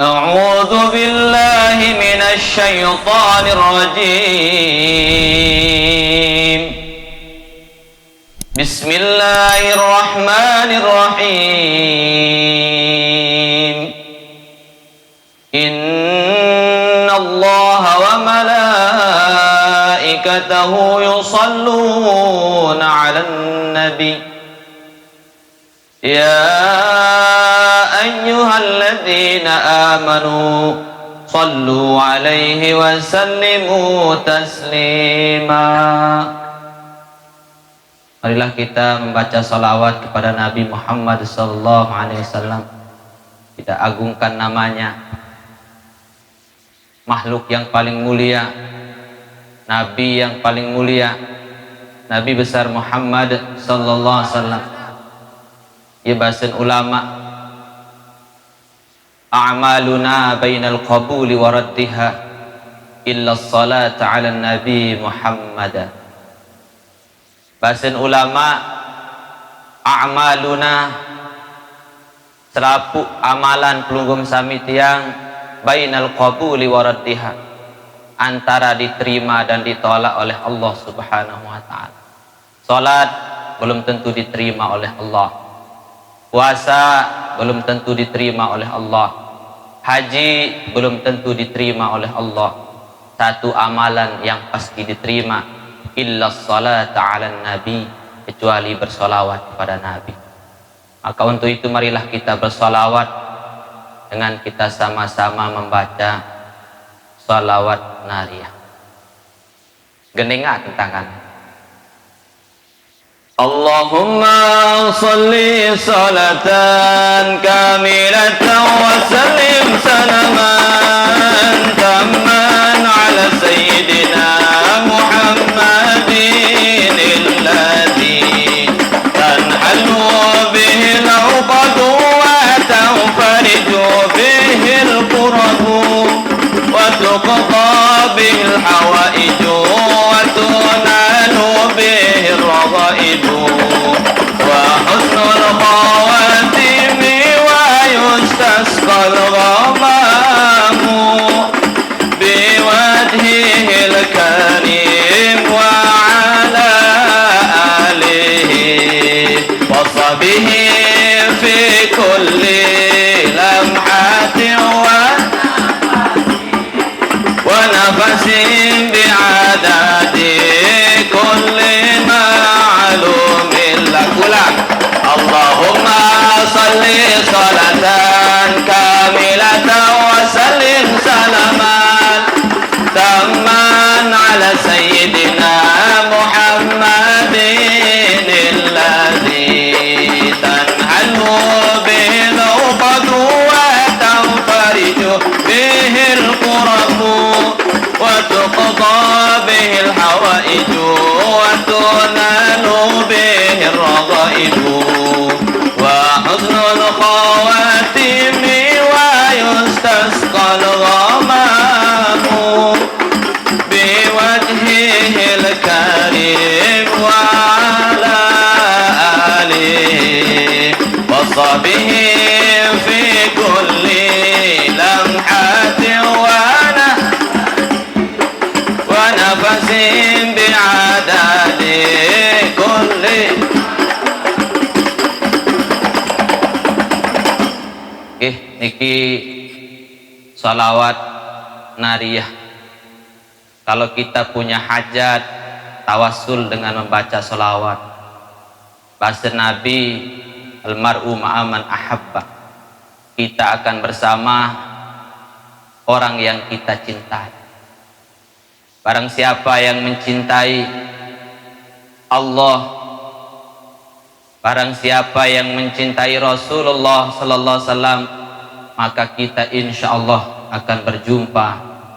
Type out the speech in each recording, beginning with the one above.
أعوذ بالله من الشيطان الرجيم. بسم الله الرحمن الرحيم. إن الله وملائكته يصلون على النبي يا أيها الذين آمنوا صلوا عليه وسلموا تسليما. Marilah kita membaca salawat kepada Nabi Muhammad SAW. Kita agungkan namanya, makhluk yang paling mulia, Nabi yang paling mulia, Nabi besar Muhammad SAW. Ya bahasan ulama, a'maluna bainal qabuli wa raddiha illa salata ala nabi Muhammad. Bahasan ulama, a'maluna selapu amalan pelunggum sami tiang bainal qabuli wa raddiha, antara diterima dan ditolak oleh Allah Subhanahu wa taala. Salat belum tentu diterima oleh Allah. Puasa belum tentu diterima oleh Allah. Haji belum tentu diterima oleh Allah. Satu amalan yang pasti diterima, illa salata ala nabi, kecuali bersolawat kepada Nabi. Maka untuk itu marilah kita bersolawat dengan kita sama-sama membaca salawat nariyah. Genenga tentangan. Allahumma salli salatan kamilatan wa sallim salaman tamman ala sayyidina Muhammadin alladhi tanhalu bihi al-uqadu wa tanfariju bihi al-qurbu wa tuqda bihi al-hawaiju wa tunalu bihi al-ragaibu wa husnul khawatimi wa yustasqal ghamamu biwajhihi al-karim wa ala alihi wa sahbihi fi kulli lamhatin wa nafasin bi'adadi kulli ma'lumin lakulah. Allahumma salli salatan kamilatan wa sallim salaman tamman ala sayyidina Muhammadin alladhi tanhalu bihi al-uqadu wa tanfariju bihi al-qurbu wa tuqda bihi al-hawaiju wa tunalu bihi al-ragaibu wa husnul khawatimi wa yustasqal ghamamu biwajhihi al-karim wa ala alihi wa sahbihi fi kulli lamhatin wa nafasin bi'adadi kulli. Niki salawat nariyah. Kalau kita punya hajat, tawassul dengan membaca salawat. Bahasa Nabi, almar'u ma'aman ahabba, kita akan bersama orang yang kita cintai. Barang siapa yang mencintai Allah, barang siapa yang mencintai Rasulullah sallallahu alaihi wasallam, maka kita insyaallah akan berjumpa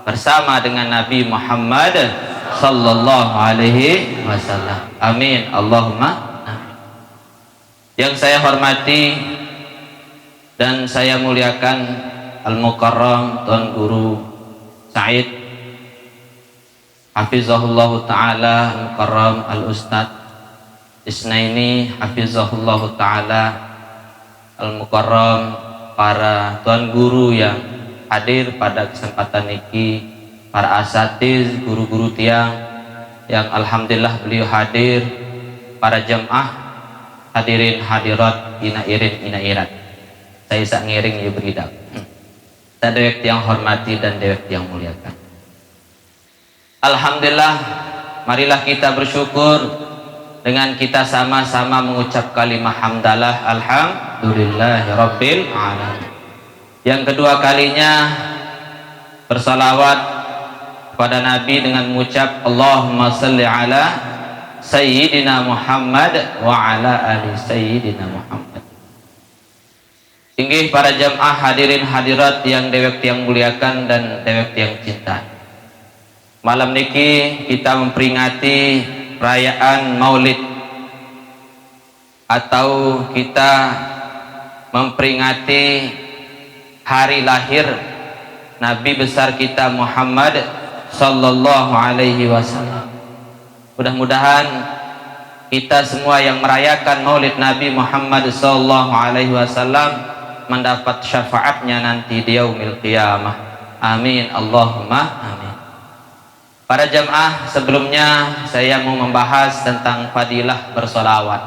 bersama dengan Nabi Muhammad sallallahu alaihi wasallam. Amin. Allahumma amin. Yang saya hormati dan saya muliakan Al-Mukarram Tuan Guru Said hafizahullah ta'ala, Al-Mukarram Al-Ustadz Isnaini hafizahullah ta'ala, Al-Mukarram para tuan guru yang hadir pada kesempatan niki, para asatiz, guru-guru tiang yang alhamdulillah beliau hadir, para jamaah hadirin hadirat ina irin ina irat. Saya sak ngiring ya beridak. Dewek yang hormati dan dewek yang muliakan. Alhamdulillah, marilah kita bersyukur dengan kita sama-sama mengucap kalimat hamdalah alhamdulillahirabbil alamin. Yang kedua kalinya bersalawat kepada Nabi dengan mengucap Allahumma salli ala Sayyidina Muhammad wa ala ali Sayyidina Muhammad. Inggih para jamaah hadirin hadirat yang dewek yang muliakan dan dewek yang cinta. Malam niki kita memperingati perayaan Maulid atau kita memperingati hari lahir Nabi besar kita Muhammad sallallahu alaihi wasallam. Mudah-mudahan kita semua yang merayakan Maulid Nabi Muhammad sallallahu alaihi wasallam mendapat syafaatnya nanti di yaumil qiyamah. Amin Allahumma amin. Para jamaah, sebelumnya saya mau membahas tentang fadilah bersolawat.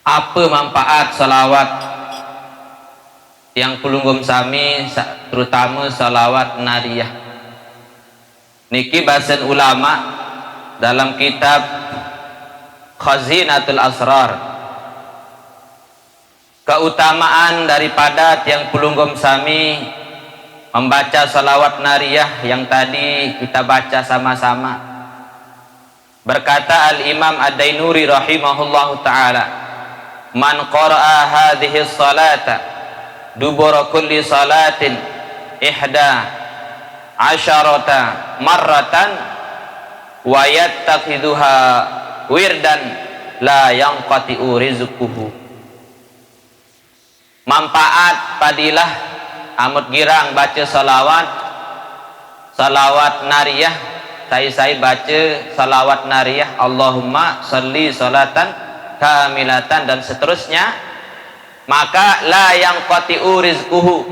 Apa manfaat solawat yang kulunggum sami, terutama solawat nariyah? Niki bahasan ulama dalam kitab Khazinatul Asrar. Keutamaan daripada yang kulunggum sami membaca salawat nariyah yang tadi kita baca sama-sama. Berkata Al-Imam Ad-Dainuri rahimahullahu ta'ala, man qara'a hadhihi salata dubura kulli salatin ihda asyarata marratan wa yattakhidhuha wirdan la yanqati'u rizquhu. Manfaat fadilah amut girang baca salawat nariyah. Saya baca salawat nariyah Allahumma salli salatan kamilatan dan seterusnya, maka la yang qati'u rizquhu,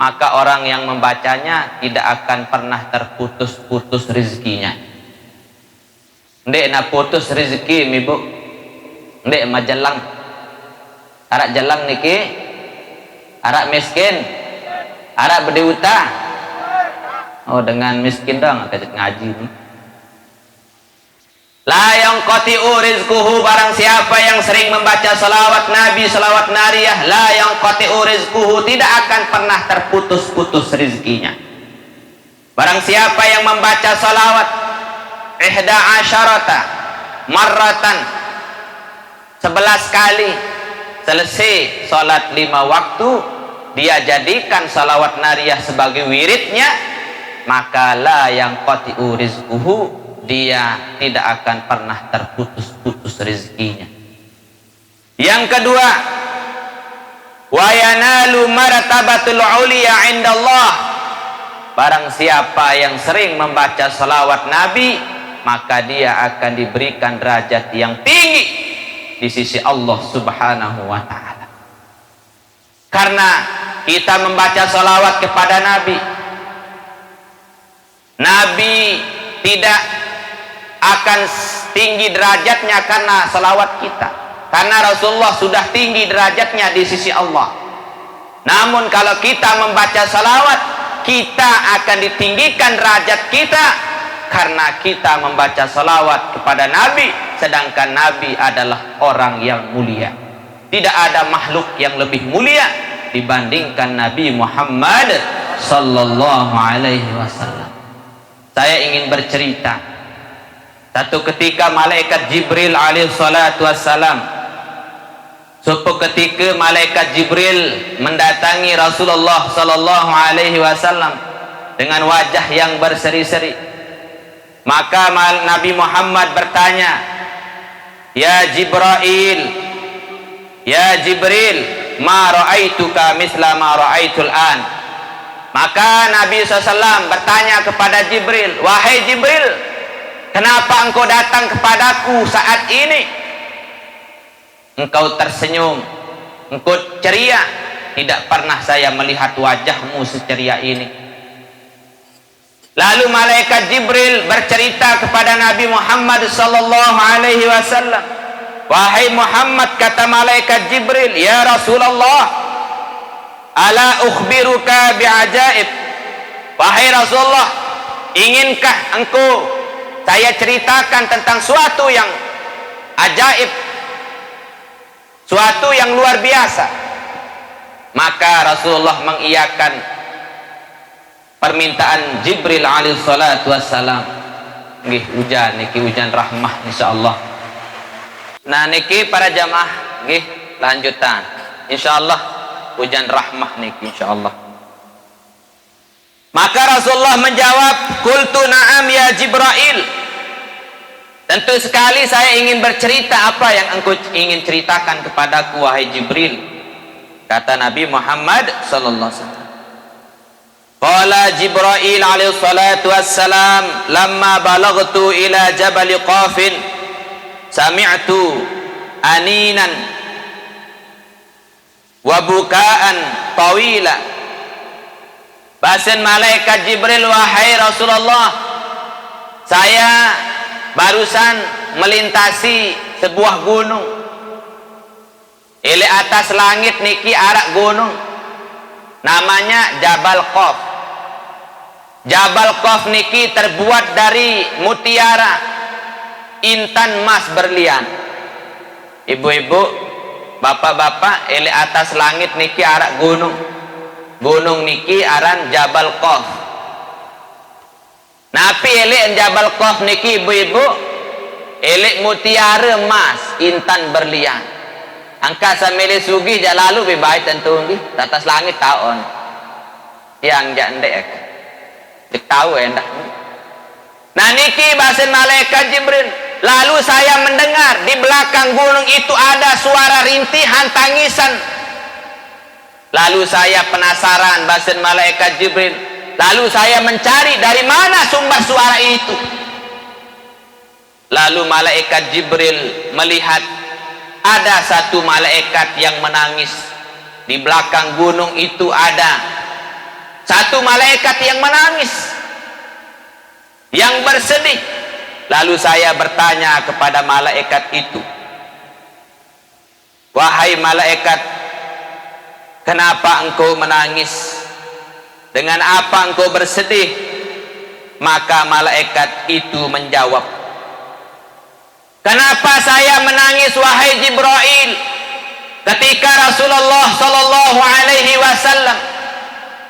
maka orang yang membacanya tidak akan pernah terputus-putus rezekinya. Ndek na putus rezeki mi bu, ndek majalang arak jalang niki, arak miskin, arak berdewuta. Oh, dengan miskin dong kajak ngaji nih. La yang qati'u rizquhu, barang siapa yang sering membaca salawat Nabi, salawat nariyah, la yang qati'u rizquhu, tidak akan pernah terputus-putus rezekinya. Barang siapa yang membaca salawat ihda asyarata marratan, 11 kali selesai salat 5 waktu, dia jadikan salawat nariyah sebagai wiridnya, maka la yang qati'u rizquhu, dia tidak akan pernah terputus-putus rezekinya. Yang kedua, wa yanalu martabatul uliya indallah, barang siapa yang sering membaca salawat Nabi, maka dia akan diberikan derajat yang tinggi di sisi Allah Subhanahu wa ta'ala. Karena kita membaca salawat kepada Nabi, Nabi tidak akan tinggi derajatnya karena salawat kita, karena Rasulullah sudah tinggi derajatnya di sisi Allah. Namun kalau kita membaca salawat, kita akan ditinggikan derajat kita karena kita membaca salawat kepada Nabi, sedangkan Nabi adalah orang yang mulia. Tidak ada makhluk yang lebih mulia dibandingkan Nabi Muhammad sallallahu alaihi wasallam. Saya ingin bercerita. Satu ketika malaikat Jibril alaihi salatu wassalam, suatu ketika malaikat Jibril mendatangi Rasulullah sallallahu alaihi wasallam dengan wajah yang berseri-seri. Maka Nabi Muhammad bertanya, "Ya Jibril, ya Jibril, ma ra'aituka misla ma ra'aitul an." Maka Nabi SAW bertanya kepada Jibril, "Wahai Jibril, kenapa engkau datang kepadaku saat ini? Engkau tersenyum, engkau ceria, tidak pernah saya melihat wajahmu seceria ini. Lalu malaikat Jibril bercerita kepada Nabi Muhammad sallallahu alaihi wasallam, wahai Muhammad, kata malaikat Jibril, ya Rasulullah, ala ukhbiruka bi'ajaib, wahai Rasulullah, inginkah engkau saya ceritakan tentang suatu yang ajaib, suatu yang luar biasa? Maka Rasulullah mengiyakan permintaan Jibril alaihi salatu wassalam. Nggih, hujan niki, hujan rahmah insyaallah. Nah niki para jamaah, nggih, lanjutan insyaallah hujan rahmah niki insyaallah. Maka Rasulullah menjawab, qultu na'am ya Jibril, tentu sekali saya ingin bercerita. Apa yang engkau ingin ceritakan kepadaku wahai Jibril? Kata Nabi Muhammad sallallahu alaihi wasallam, qala Jibril alaihi salatu wassalam, lamma balagtu ila jabal Qafin sami'tu aninan wa bukaan tawila. Bahasan malaikat Jibril, wahai Rasulullah, saya barusan melintasi sebuah gunung. Ile atas langit niki arak gunung, namanya Jabal Qaf. Jabal Qaf niki terbuat dari mutiara, intan emas berlian. Ibu-ibu, bapak-bapak, ile atas langit niki arak gunung. Gunung niki aran Jabal Qaf. Napi elek Jabal Qaf niki ibu-ibu, elek mutiara emas, intan berlian. Angka samele sugih jak lalu bebai tentu nggih, atas langit taon. Yang jak ndek. Dik tahu endah. Nah niki bahasa malaikat Jibril. Lalu saya mendengar di belakang gunung itu ada suara rintihan tangisan. Lalu saya penasaran, bahasa malaikat Jibril. Lalu saya mencari dari mana sumber suara itu. Lalu malaikat Jibril melihat ada satu malaikat yang menangis. Di belakang gunung itu ada satu malaikat yang menangis, yang bersedih. Lalu saya bertanya kepada malaikat itu, wahai malaikat, kenapa engkau menangis? Dengan apa engkau bersedih? Maka malaikat itu menjawab, kenapa saya menangis wahai Jibril? Ketika Rasulullah sallallahu alaihi wasallam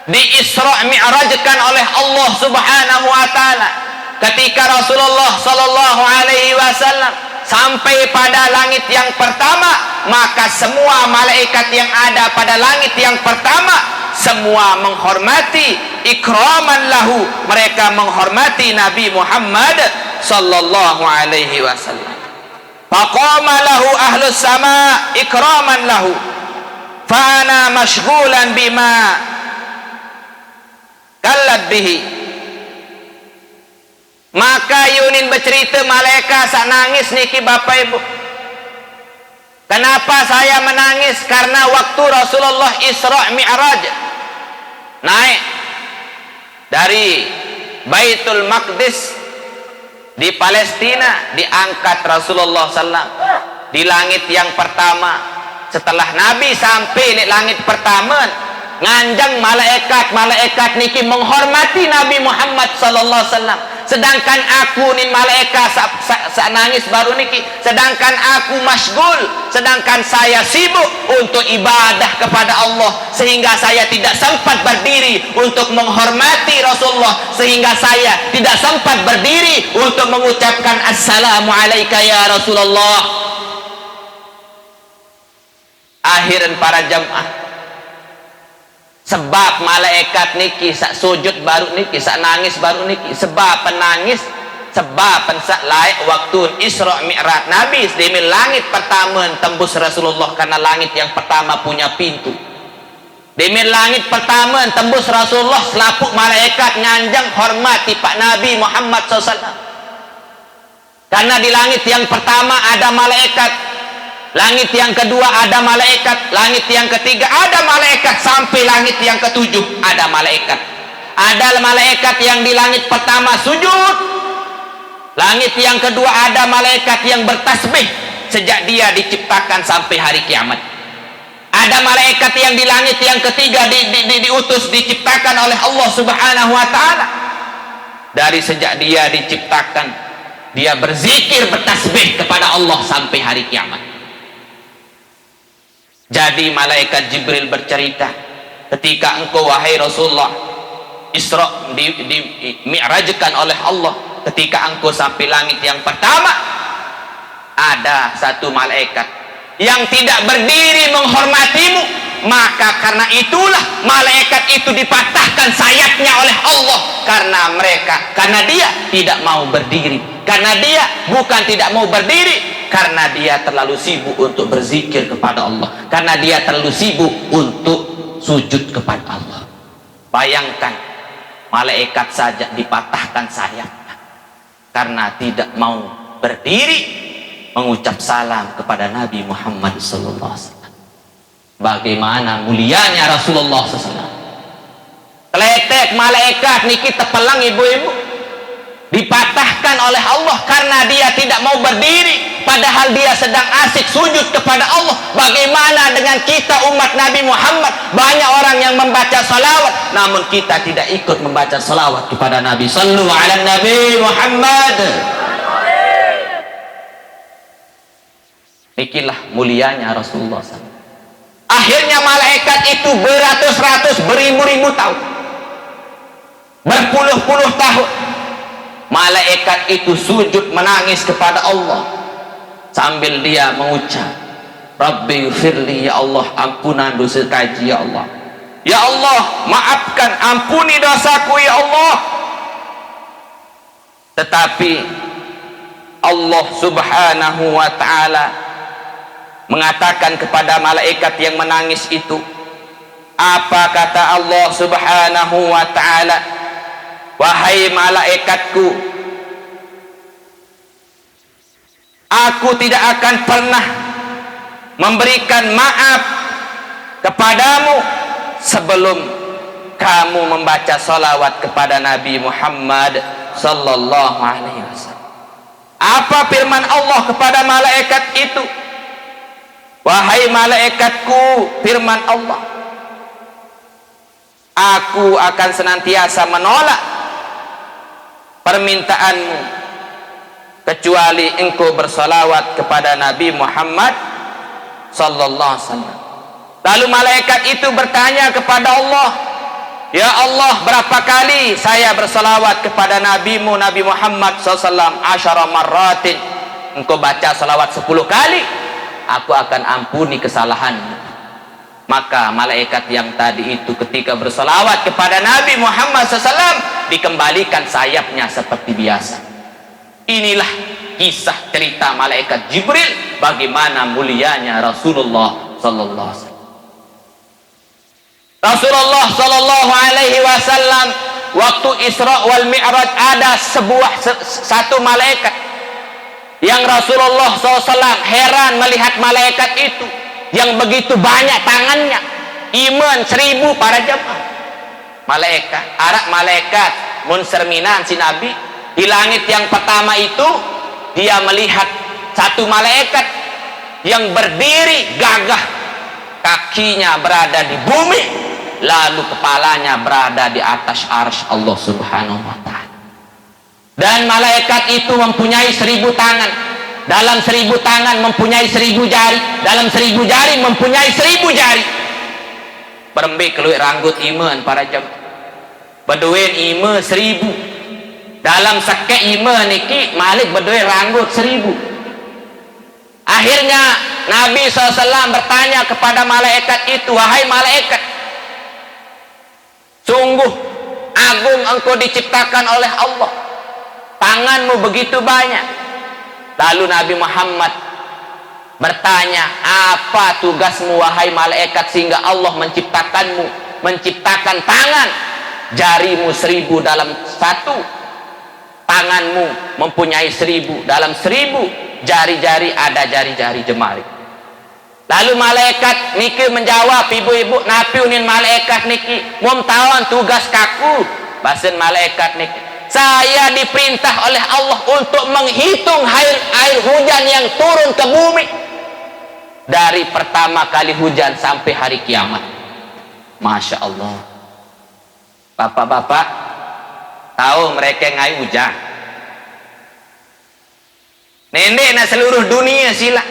di Isra Mi'rajkan oleh Allah Subhanahu wa taala, ketika Rasulullah sallallahu alaihi wasallam sampai pada langit yang pertama, maka semua malaikat yang ada pada langit yang pertama semua menghormati, ikraman lahu, mereka menghormati Nabi Muhammad sallallahu alaihi wasallam. Faqama lahu ahlus sama ikraman lahu, fa ana mashghulan bima kallat bihi. Maka yunin bercerita malaikat sak nangis niki bapak ibu. Kenapa saya menangis? Karena waktu Rasulullah Isra Mi'raj naik dari Baitul Maqdis di Palestina, diangkat Rasulullah SAW di langit yang pertama. Setelah Nabi sampai di langit pertama, nganjang malaikat niki menghormati Nabi Muhammad sallallahu alaihi wasallam. Sedangkan aku nin malaikat sak nangis baru niki, sedangkan aku masgul, sedangkan saya sibuk untuk ibadah kepada Allah, sehingga saya tidak sempat berdiri untuk menghormati Rasulullah, sehingga saya tidak sempat berdiri untuk mengucapkan assalamu alayka ya Rasulullah. Akhiran para jamaah, sebab malaikat niki sak sujud baru niki, sak nangis baru niki, sebab penangis, sebab pensak laik waktu Isra Mi'raj Nabi di langit pertama tembus Rasulullah, karena langit yang pertama punya pintu. Di langit pertama tembus Rasulullah, selaput malaikat nganjang hormati Pak Nabi Muhammad SAW. Karena di langit yang pertama ada malaikat Langit yang kedua ada malaikat, langit yang ketiga ada malaikat, sampai langit yang ketujuh ada malaikat. Ada malaikat yang di langit pertama sujud, langit yang kedua ada malaikat yang bertasbih sejak dia diciptakan sampai hari kiamat. Ada malaikat yang di langit yang ketiga diutus, diciptakan oleh Allah Subhanahu wa ta'ala. Dari sejak dia diciptakan, dia berzikir, bertasbih kepada Allah sampai hari kiamat. Jadi malaikat Jibril bercerita, ketika engkau wahai Rasulullah Isra mi'rajkan oleh Allah, ketika engkau sampai langit yang pertama, ada satu malaikat yang tidak berdiri menghormatimu, maka karena itulah malaikat itu dipatahkan sayapnya oleh Allah, karena dia tidak mau berdiri, karena dia bukan tidak mau berdiri, karena dia terlalu sibuk untuk berzikir kepada Allah, karena dia terlalu sibuk untuk sujud kepada Allah. Bayangkan, malaikat saja dipatahkan sayapnya karena tidak mau berdiri mengucap salam kepada Nabi Muhammad SAW. Bagaimana mulianya Rasulullah SAW. Kletek malaikat niki tepelang ibu-ibu, dipatahkan oleh Allah karena dia tidak mau berdiri, padahal dia sedang asik sujud kepada Allah. Bagaimana dengan kita umat Nabi Muhammad? Banyak orang yang membaca salawat, namun kita tidak ikut membaca salawat kepada Nabi. Sallu ala Nabi Muhammad. Ikilah mulianya Rasulullah SAW. Akhirnya malaikat itu beratus-ratus, beribu-ribu tahun, berpuluh-puluh tahun, malaikat itu sujud menangis kepada Allah sambil dia mengucap, Rabbi firli, ya Allah ampunan dosa kaji ya Allah, ya Allah maafkan, ampuni dosaku ya Allah. Tetapi Allah Subhanahu wa ta'ala mengatakan kepada malaikat yang menangis itu, apa kata Allah Subhanahu wa ta'ala? Wahai malaikatku, aku tidak akan pernah memberikan maaf kepadamu sebelum kamu membaca salawat kepada Nabi Muhammad sallallahu alaihi wasallam. Apa firman Allah kepada malaikat itu? Wahai malaikatku, firman Allah, aku akan senantiasa menolak permintaanmu kecuali engkau bersalawat kepada Nabi Muhammad sallallahu alaihi wasallam. Lalu malaikat itu bertanya kepada Allah, ya Allah, berapa kali saya bersalawat kepada nabimu Nabi Muhammad sallallahu alaihi wasallam? Asyara marratin. Engkau baca salawat 10 kali, aku akan ampuni kesalahanmu. Maka malaikat yang tadi itu ketika bersalawat kepada Nabi Muhammad SAW, dikembalikan sayapnya seperti biasa. Inilah kisah cerita malaikat Jibril, bagaimana mulianya Rasulullah sallallahu alaihi wasallam. Rasulullah sallallahu alaihi wasallam waktu Isra wal Mi'raj, ada satu malaikat yang Rasulullah SAW heran melihat malaikat itu yang begitu banyak tangannya, iman 1000 para jemaah. Malaikat munserminan si Nabi di langit yang pertama itu, dia melihat satu malaikat yang berdiri gagah, kakinya berada di bumi, lalu kepalanya berada di atas arsy Allah Subhanahu wa ta'ala. Dan malaikat itu mempunyai 1000 tangan, dalam 1000 tangan mempunyai 1000 jari, dalam 1000 jari mempunyai 1000 jari. Berembe keluar ranggut iman para jemaah, beduin iman 1000, dalam sekek iman niki malik beduin ranggut 1000. Akhirnya Nabi SAW bertanya kepada malaikat itu, wahai malaikat, sungguh agung engkau diciptakan oleh Allah, tanganmu begitu banyak. Lalu Nabi Muhammad bertanya, apa tugasmu wahai malaikat sehingga Allah menciptakanmu, menciptakan tangan, jarimu 1000 dalam satu, tanganmu mempunyai 1000 dalam 1000 jari-jari, ada jari-jari jemari. Lalu malaikat niki menjawab, ibu-ibu napi unin malaikat niki mum tawan tugas kaku. Basen malaikat niki, saya diperintah oleh Allah untuk menghitung air hujan yang turun ke bumi dari pertama kali hujan sampai hari kiamat. Masya Allah. Bapak-bapak tahu mereka ngai hujan nenek na seluruh dunia sila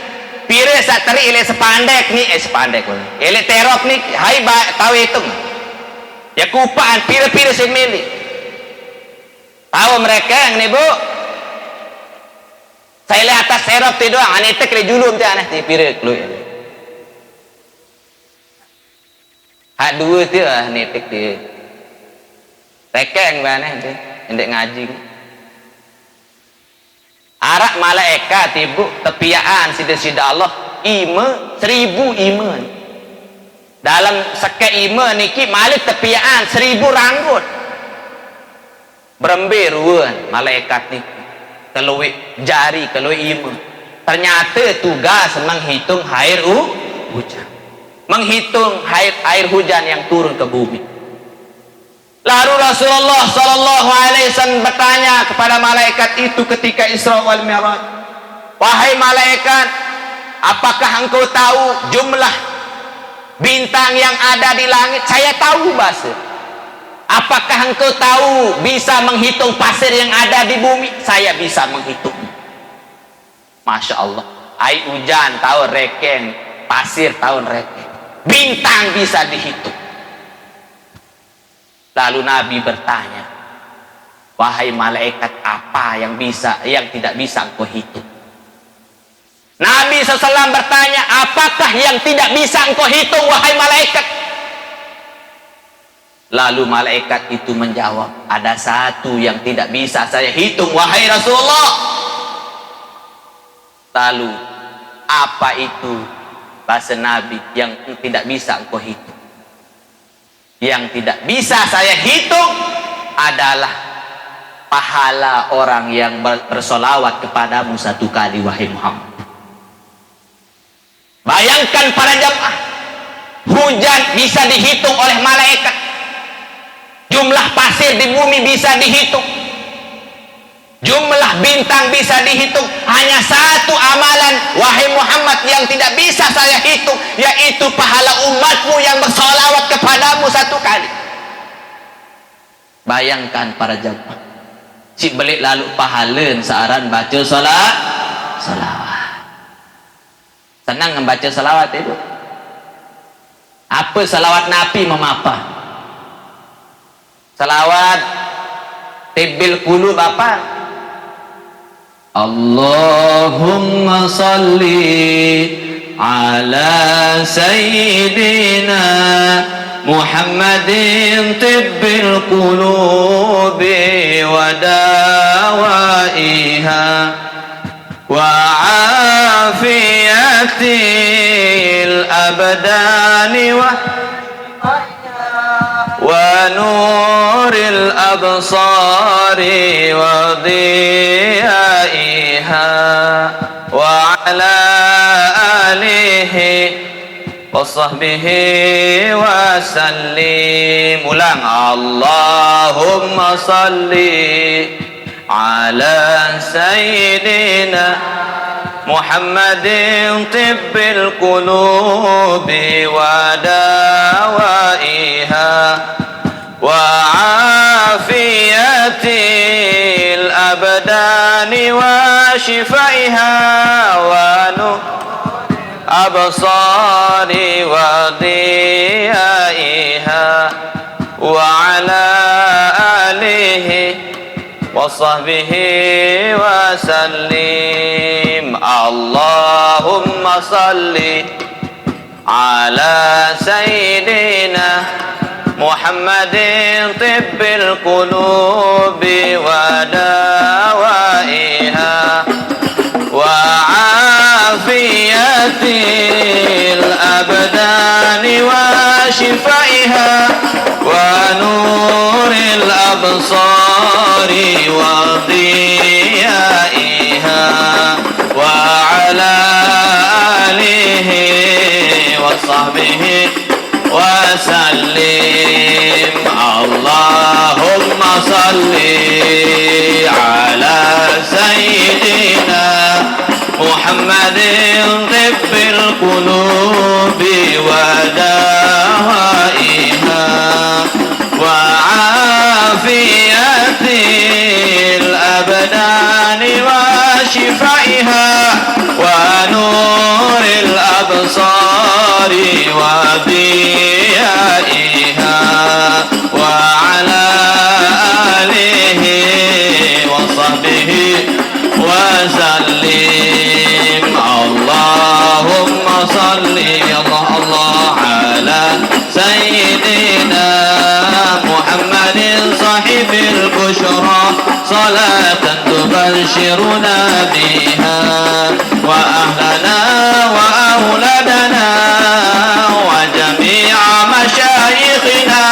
pire sateri ile sepandek nih sepandek ile terok nih hai tahu itu ya kupaan pire-pire semili tahu mereka yang nih bu saya lihat atas terok itu doang aneh tek le julum teh aneh nih pire keluar hak dua tu aneh tek dia tekeng mana itu indek ngaji arak malaikat ibu tepiaan sida Allah 1000 iman dalam seke iman niki malik tepiaan 1000 ranggut beremberuan malaikat niki keluwe jari keluwe iman ternyata tugas menghitung air hujan menghitung air hujan yang turun ke bumi. Lalu Rasulullah Sallallahu Alaihi Wasallam bertanya kepada malaikat itu ketika Isra wal Mi'raj, wahai malaikat, apakah engkau tahu jumlah bintang yang ada di langit? Saya tahu bahasa. Apakah engkau tahu bisa menghitung pasir yang ada di bumi? Saya bisa menghitung. Masya Allah. Air hujan tahu reken, pasir tahu reken, bintang bisa dihitung. Lalu Nabi bertanya, wahai malaikat, apa yang tidak bisa engkau hitung? Nabi SAW bertanya, apakah yang tidak bisa engkau hitung, wahai malaikat? Lalu malaikat itu menjawab, ada satu yang tidak bisa saya hitung, wahai Rasulullah. Lalu apa itu bahasa Nabi yang tidak bisa engkau hitung? Yang tidak bisa saya hitung adalah pahala orang yang bersolawat kepadamu 1 kali, wahai Muhammad. Bayangkan para jamaah, hujan bisa dihitung oleh malaikat, jumlah pasir di bumi bisa dihitung, jumlah bintang bisa dihitung. Hanya satu amalan, wahai Muhammad, yang tidak bisa saya hitung, yaitu pahala umatmu yang bersolawat kepadamu 1 kali. Bayangkan para jamaah, si belik lalu pahalan searan baca salawat. Senang membaca salawat itu. Apa salawat Nabi memapa? Salawat tibbil qulub apa? Allahumma salli ala sayyidina Muhammadin tibbil qulubi wa dawaiha wa afiyatil abdani wa nuril absari wa diyaiha wa ala alihi wa sahbihi wa sallim. Ulang, Allahumma salli ala sayyidina Muhammadin tibbil qulubi wa dawaiha wa afiyatil abdani wa shifaiha wa absari wa diyaiha wa ala alihi wa sahbihi wa sallim. Allahumma salli ala sayyidina Muhammadin tibbil qulubi wa dawaiha wa afiyatil abdani wa shifaiha wa nuril absari wa diyaiha wa ala alihi وصحبه وسلم. اللهم صل على سيدنا محمد طب القلوب ودوائها وعافية الأبدان وشفائها ونور الأبصار وضيائها وعلى آله وصحبه وسلم. اللهم صل الله على سيدنا محمد صاحب البشرى صلاة تبشرنا بها وأهلنا وأولادنا وجميع مشايخنا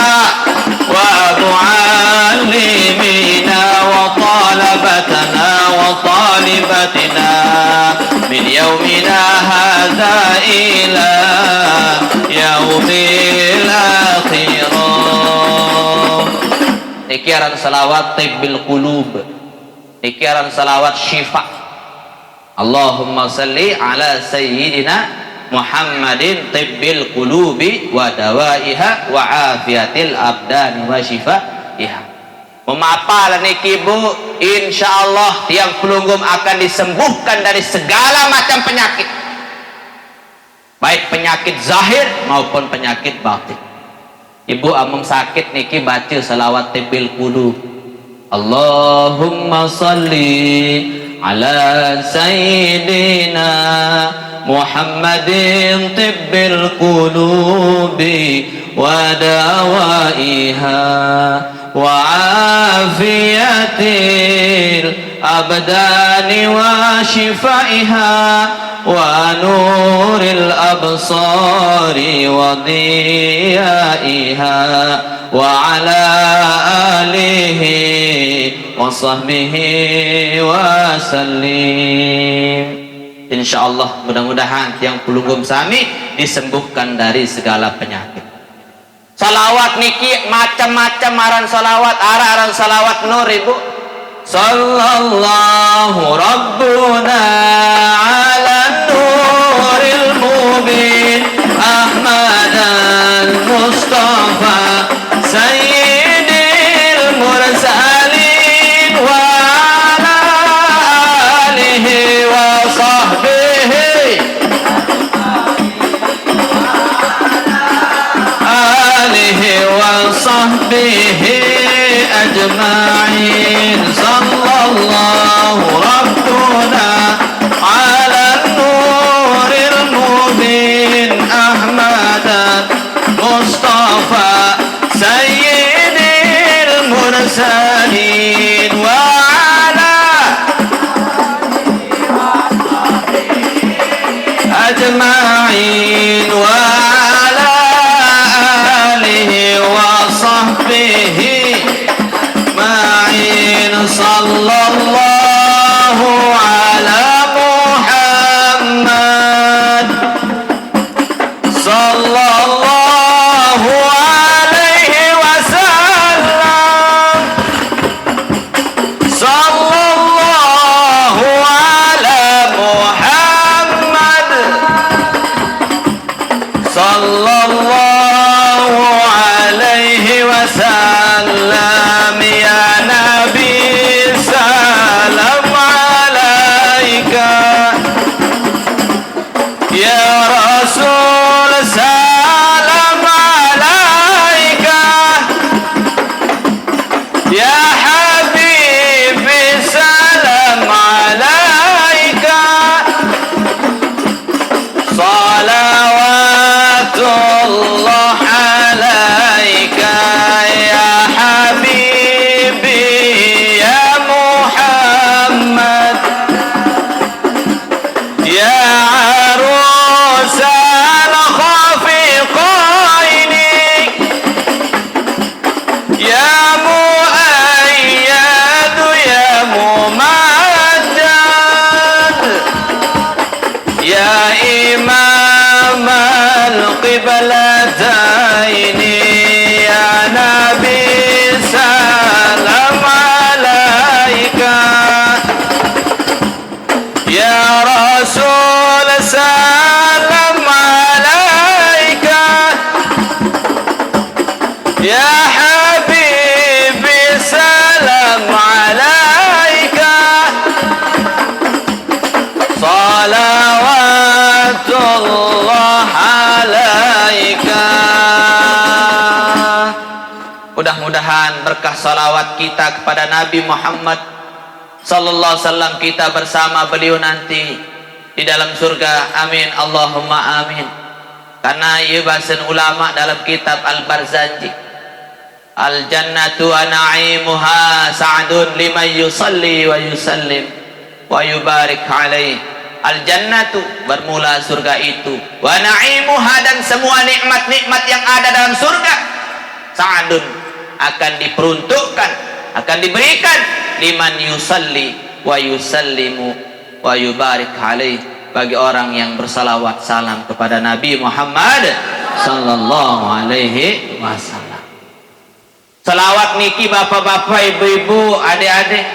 ومعلمينا وطالبتنا وطالبتنا من يومنا هذا إلى يوم الآخرة. Ikiran salawat tibbil qulub, ikiran salawat syifa. Allahumma salli ala sayyidina Muhammadin tibbil qulubi wa dawaiha wa afiatil abdani wa shifaiha. Memapal niki Bu, insyaallah tiang pelunggum akan disembuhkan dari segala macam penyakit, baik penyakit zahir maupun penyakit batin. Ibu amung sakit niki baca salawat tibbil qulub. Allahumma salli ala sayyidina Muhammadin tibbil qulubi wa dawaiha wa afiyatil abdani wa shifaiha wa nuril absari wa diyaiha wa ala alihi wa sahbihi wa sallim. Insyaallah mudah-mudahan yang pelunggum sami disembuhkan dari segala penyakit. Salawat niki macam-macam aran salawat, aran salawat nur Ibu. Sallallahu Rabbuna ala nuril mubin Ahmad al-Mustafa Sayyidil Mursalin wa ala alihi wa sahbihi wa sahbihi ajma'in. Sallallahu Rabbuna ala nuril mubin Ahmad Mustafa Sayyidil Mursalin wa ala ajma'in wa ala alihi wa sahbihi ma'in. Sallallahu ala Muhammad sallallahu alaihi wasallam. Sallallahu ala Muhammad sallallahu alaihi wasallam. Ya Nabi salam alaika, ya Rasul salam alaika, ya Habibi salam alaika. Salawatullah alaika ya Habibi ya Muhammad ya arusal khafiqaini ya mu'ayyin mudah-mudahan berkah salawat kita kepada Nabi Muhammad sallallahu alaihi wasallam kita bersama beliau nanti di dalam surga. Amin Allahumma amin. Karena ia bahasan ulama dalam kitab Al-Barzanji, al jannatu wa na'imuha sa'dun liman yusalli wa yusallim wa yubarik alaih. Al jannatu bermula surga itu, wa na'imuha dan semua nikmat-nikmat yang ada dalam surga, sa'dun akan diperuntukkan, akan diberikan liman yusalli wa yusallimu wa yubarik alaih, bagi orang yang bersalawat salam kepada Nabi Muhammad sallallahu alaihi wasallam. Salawat niki bapak-bapak, ibu-ibu, adik-adik,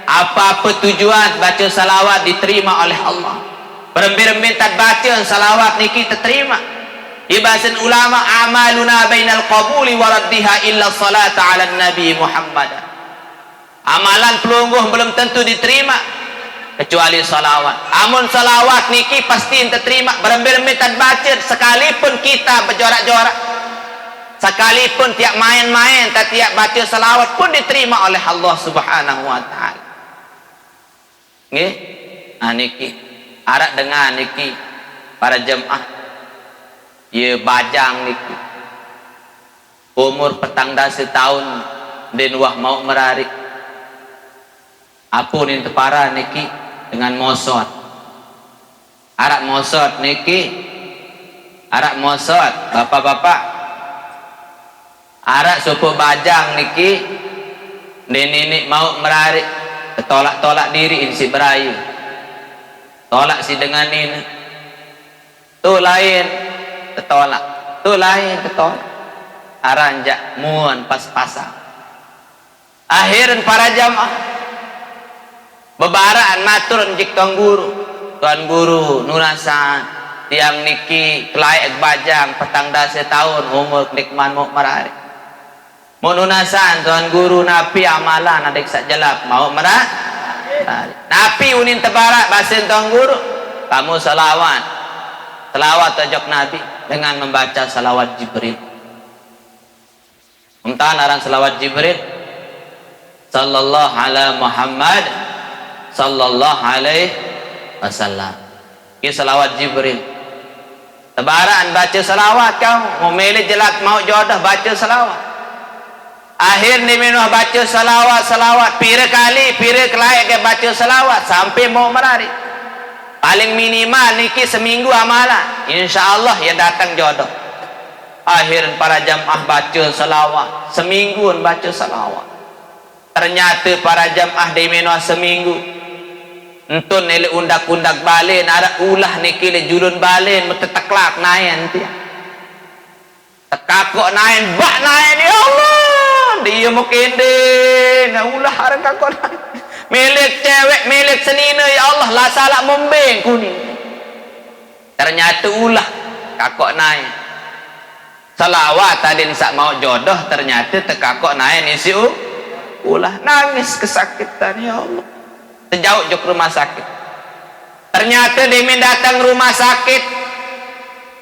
apa-apa tujuan baca salawat diterima oleh Allah. Berembir-embir tak baca salawat niki terima. Ibasan ulama, amaluna bainal qabuli wa raddiha illa salata ala Nabi Muhammad. Amalan pelungguh belum tentu diterima kecuali salawat. Amun salawat niki pasti terima. Berembir-embir tak baca, sekalipun kita berjorak-jorak, sekalipun tiap main-main tak tiap baca salawat pun diterima oleh Allah Subhanahu wa taala. Nggih? Niki arak dengan niki para jemaah ye bajang niki umur petang dasa tahun den wah mau merarik apun yang tepara niki dengan mosot arak mosot niki arak mosot bapak-bapak arak suku bajang niki den ini mau merarik tolak-tolak diri si berayu tolak si dengan ini tu lain ketolak, tu lain ketolak, aranjak muan pas-pasan. Akhiran para jamaah bebaraan matur jik tuan guru nunasan tiang niki kelayak bajang petang dasa tahun umur nikman mau merari. Mau nunasan tuan guru napi amalan adik sak jelap mau merari. Napi unin tebarak bahasin tuan guru kamu salawat tojok Nabi dengan membaca salawat Jibril. Umtaan arang salawat Jibril sallallahu ala Muhammad sallallahu alaihi wasallam. Ini salawat Jibril. Tebaran baca salawat kamu mau milih jelak mau jodoh baca salawat. Akhir ni minuh baca salawat pira kelayak ke baca salawat sampai mau merari. Paling minimal niki seminggu amalan, insyaallah ya datang jodoh. Akhir para jamaah baca salawat seminggu baca salawat. Ternyata para jamaah di menua seminggu entun nilai undak-undak balen ada ulah niki le julun balen meteteklak naen dia tekakok naen bak naen ya Allah dia mungkin deh na ulah arang kakok naen milik cewek, milik senina ya Allah lah salah membeng kuning. Ternyata ulah kakok naik salawat tadi sak mau jodoh ternyata tekakok naik isi ulah nangis kesakitan ya Allah. Sejauh jok rumah sakit. Ternyata dia datang rumah sakit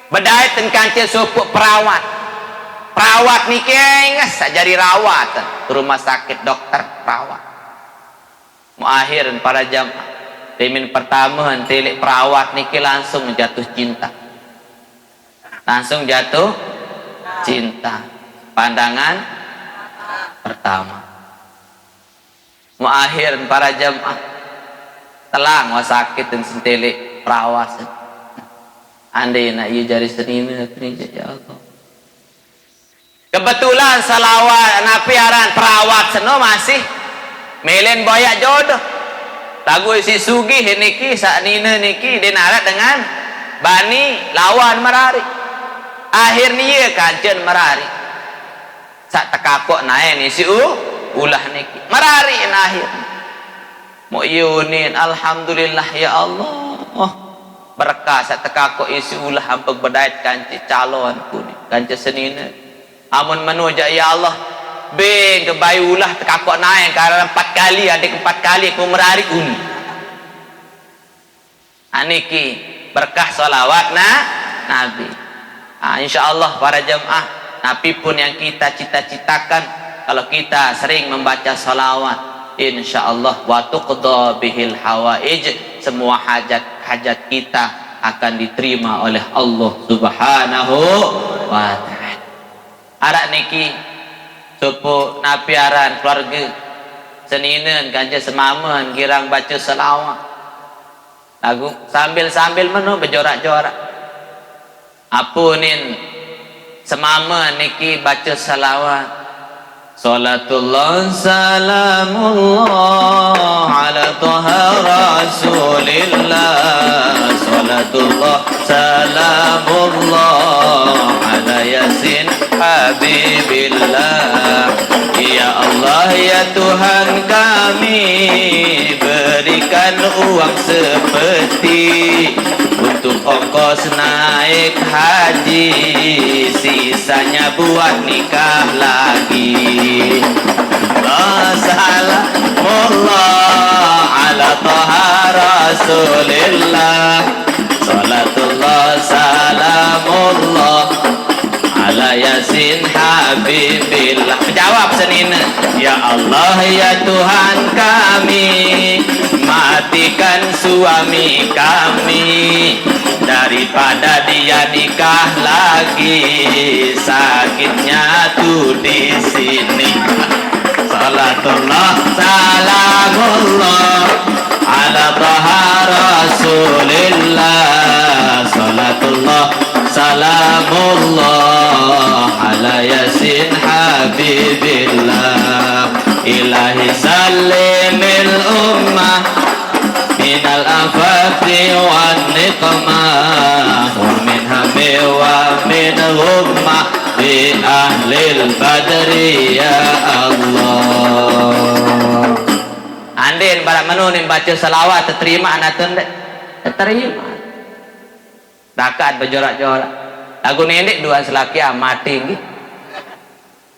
bedait tengkance supuk perawat. Perawat niki enges jadi rawat rumah sakit dokter perawat. Muakhir para jamaah demin pertama telik perawat niki langsung jatuh cinta pandangan pertama. Muakhir para jamaah telang wasakit dan sentelik perawat andai nak ia jari senina ya Allah. Kebetulan salawat napi aran perawat seno masih melen boyak jodoh lagu si sugih niki sak nina niki dinarat dengan bani lawan merari. Akhir niye kancen merari sak tekakok naen isi ulah niki merari akhir mau yunin alhamdulillah ya Allah berkah sak tekakok isi ulah hampir bedait kanci calon kuni kanci senina amun menuja ya Allah beng kebayulah tekakok naik karena 4 kali adik 4 kali aku merari uni aniki berkah salawat Nabi. Insyaallah para jamaah Nabi pun yang kita cita-citakan kalau kita sering membaca salawat, insyaallah wa tuqda bihil hawaij, semua hajat-hajat kita akan diterima oleh Allah Subhanahu wa taala. Arak niki supu napiaran keluarga seninen kanja semamen girang baca salawat. Lagu sambil-sambil menu berjorak-jorak. Apunin semamen niki baca salawat. Salatullah salamullah ala taha rasulillah. Salatullah salamullah ala yasin habibillah. Ya Allah ya Tuhan kami, berikan uang sepeti untuk ongkos naik haji, sisanya buat nikah lagi. Salamullah ala taha rasulillah. Salatullah salamullah ala yasin habibillah. Jawab senina. Ya Allah ya Tuhan kami, matikan suami kami daripada dia nikah lagi, sakitnya tuh di sini. Salatullah salamullah ala taha rasulillah. Salatullah salamullah ala yasin habibillah. Ilahi salimil ummah minal afati wan niqmah wa min hammi wa min ghummah bi ahlil badri ya Allah. Andin pada menunin baca salawat terima anak tendek terima dakat berjorak-jorak lagu nenek dua selaki mati nggih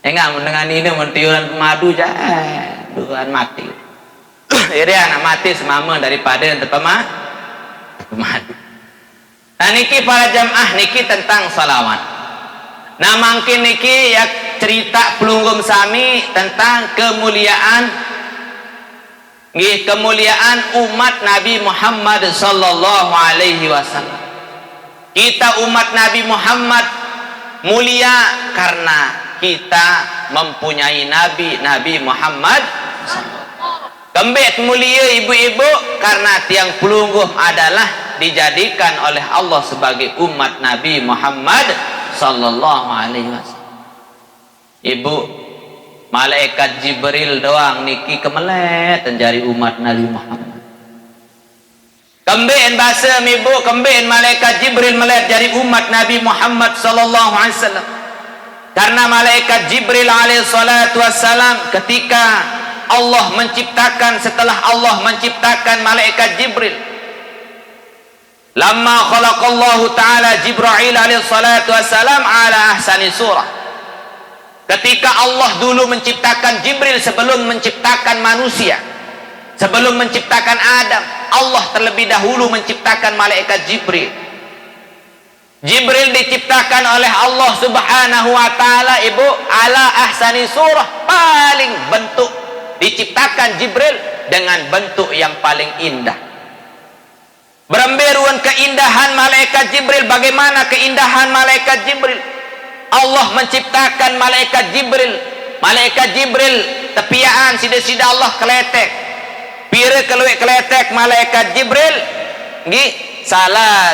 enggak mendengar ini mentiuran pemadu ja duaan mati. Jadi anak mati semama daripada yang pemadu. Nah niki para jamaah niki tentang salawat. Nah mungkin niki ya cerita pelunggum sami tentang kemuliaan umat Nabi Muhammad sallallahu alaihi wasallam. Kita umat Nabi Muhammad mulia karena kita mempunyai Nabi Muhammad. Kembet mulia ibu-ibu karena tiang pelungguh adalah dijadikan oleh Allah sebagai umat Nabi Muhammad sallallahu alaihi wasallam. Ibu, malaikat Jibril doang niki kemelet menjadi umat Nabi Muhammad. Kembeen bahasa ibu, kembeen malaikat Jibril melet jadi umat Nabi Muhammad sallallahu alaihi wasallam. Karena malaikat Jibril alaihi salatu wassalam ketika Allah menciptakan, setelah Allah menciptakan malaikat Jibril, lamma khalaqallahu ta'ala Jibril alaihi salatu wassalam ala ahsani surah. Ketika Allah dulu menciptakan Jibril sebelum menciptakan manusia, sebelum menciptakan Adam, Allah terlebih dahulu menciptakan malaikat Jibril. Jibril diciptakan oleh Allah subhanahu wa ta'ala ibu ala ahsani surah, paling bentuk diciptakan Jibril dengan bentuk yang paling indah. Beremberuan keindahan malaikat Jibril. Bagaimana keindahan malaikat Jibril? Allah menciptakan malaikat Jibril. Malaikat Jibril tepiaan sida-sida Allah keletek. Pira keluik keletek malaikat Jibril nggih salah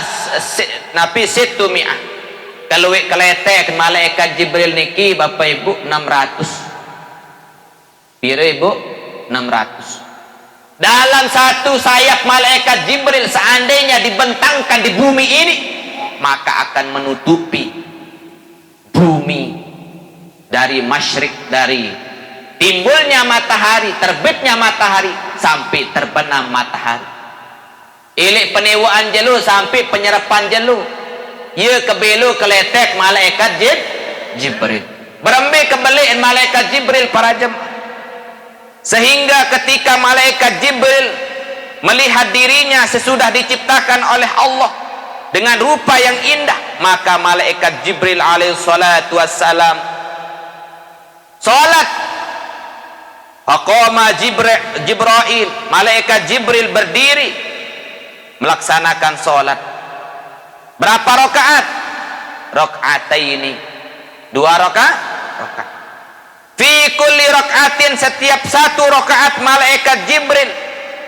napi situ mi'ah. Keluik keletek malaikat Jibril niki Bapak Ibu 600. Pira Ibu? 600. Dalam satu sayap malaikat Jibril seandainya dibentangkan di bumi ini, maka akan menutupi bumi dari masyrik, dari timbulnya matahari, terbitnya matahari sampai terbenam matahari. Ilik penewaan jelu sampai penyerapan jelu. Ia kebelu keletek malaikat Jibril. Berembe kebeliin malaikat Jibril para jemaah. Sehingga ketika malaikat Jibril melihat dirinya sesudah diciptakan oleh Allah dengan rupa yang indah, maka malaikat Jibril alaihi salatu wassalam salat faqama Jibril, malaikat Jibril berdiri melaksanakan sholat. Berapa rakaat? Rakaataini, 2 rakaat. Fi kulli rakaatin, setiap satu rakaat malaikat Jibril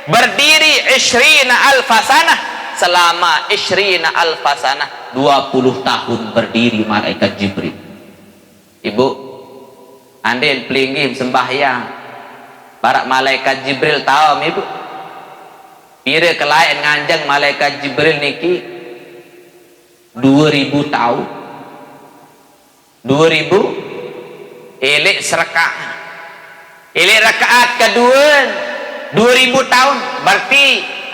berdiri 20 alfasanah, selama 20 alfasanah, 20 tahun berdiri malaikat Jibril. Ibu, andin pelinggih sembahyang barak malaikat Jibril tahu ibu pira kelayan nganjang malaikat Jibril niki 2000 tahun. 2000 elek serakaat, elek rakaat kedua 2000 tahun, berarti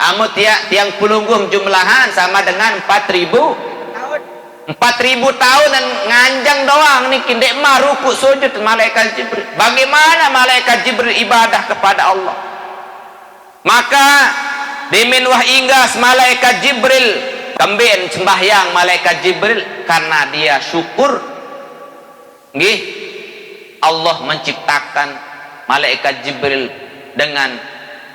amu tiang pelunggung jumlahan sama dengan 4000 tahun. 4000 tahun dan nganjang doang nih kindek mah ruku sujud malaikat Jibril. Bagaimana malaikat Jibril ibadah kepada Allah? Maka dimin wah inggas malaikat Jibril kembien sembahyang malaikat Jibril karena dia syukur nggih Allah menciptakan malaikat Jibril dengan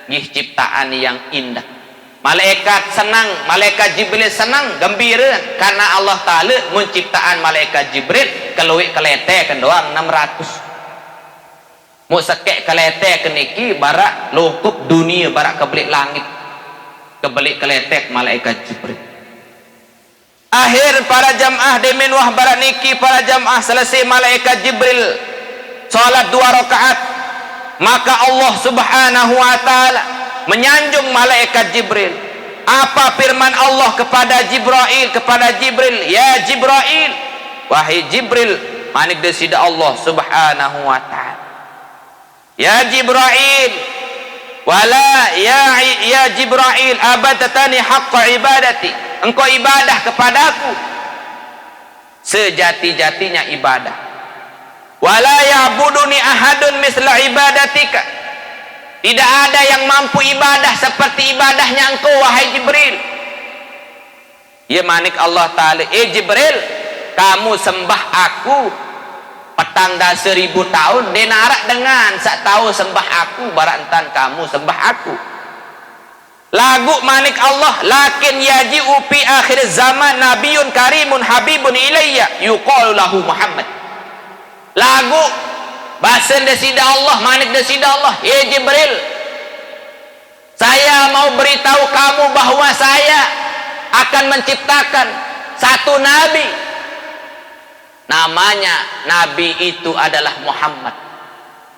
nggih ciptaan yang indah. Malaikat senang, malaikat Jibril senang, gembira karena Allah Ta'ala menciptaan malaikat Jibril keluik kelete doang 600. Mau sekek kelete keniki barak lukup dunia, barak kebelik langit, kebelik keletek malaikat Jibril. Akhir para jamaah demin wah barak niki, para jamaah selesai malaikat Jibril salat 2 rakaat, maka Allah Subhanahu wa Ta'ala menyanjung malaikat Jibril. Apa firman Allah kepada Jibril? Kepada Jibril, ya Jibril, wahai Jibril, manik desida Allah Subhanahu wa Ta'ala, ya Jibril, wala ya Jibril, abadatani haqqa ibadati, engkau ibadah kepadaku sejati-jatinya ibadah. Wala ya'buduni ahadun misla ibadatika, tidak ada yang mampu ibadah seperti ibadahnya engkau wahai Jibril. Ya manik Allah Ta'ala, Jibril, kamu sembah aku petang dah 1000 tahun denarak dengan sak tahu sembah aku barantan kamu sembah aku. Lagu manik Allah, lakin yaji'u fi akhir zaman nabiyun karimun habibun ilayya yuqalu lahu Muhammad. Lagu bahasa desida Allah, manik desida Allah, ya Jibril, saya mau beritahu kamu bahwa saya akan menciptakan satu nabi, namanya nabi itu adalah Muhammad.